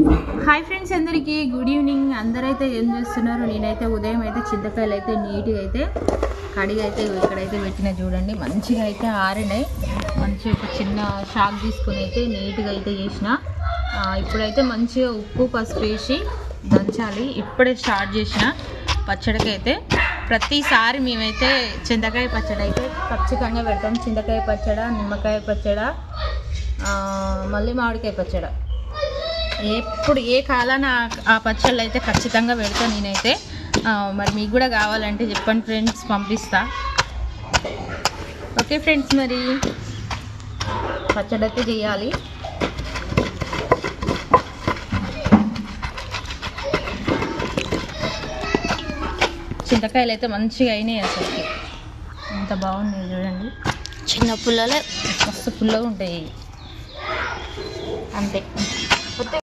Hi friends, అందరికీ good evening. అందరైతే ఏం చేస్తున్నారు? నేనైతే ఉదయం అయితే చింతకాయలు అయితే నీట్గా అయితే కడిగి అయితే ఇక్కడైతే పెట్టిన చూడండి. మంచిగా అయితే ఆరినాయి. మంచిగా ఒక చిన్న షాక్ తీసుకుని అయితే నీట్గా అయితే చేసిన. ఇప్పుడైతే మంచిగా ఉప్పు పసుపు వేసి దంచాలి. ఇప్పుడే స్టార్ట్ చేసిన పచ్చడికి అయితే. ప్రతిసారి మేమైతే చింతకాయ పచ్చడి అయితే ఖచ్చితంగా పెడతాం. చింతకాయ పచ్చడి, నిమ్మకాయ పచ్చడి, మళ్ళీ మామిడికాయ పచ్చడి. ఎప్పుడు ఏ కాలాన ఆ పచ్చళ్ళు అయితే ఖచ్చితంగా పెడతాను నేనైతే. మరి మీకు కూడా కావాలంటే చెప్పండి ఫ్రెండ్స్, పంపిస్తా. ఓకే ఫ్రెండ్స్, మరి పచ్చడి అయితే చేయాలి. చింతకాయలు అయితే మంచిగా అయినాయి. అసలు ఎంత బాగున్నాయి చూడండి. చిన్న పుల్లలే మస్తు పుల్లగా ఉంటాయి అంతే.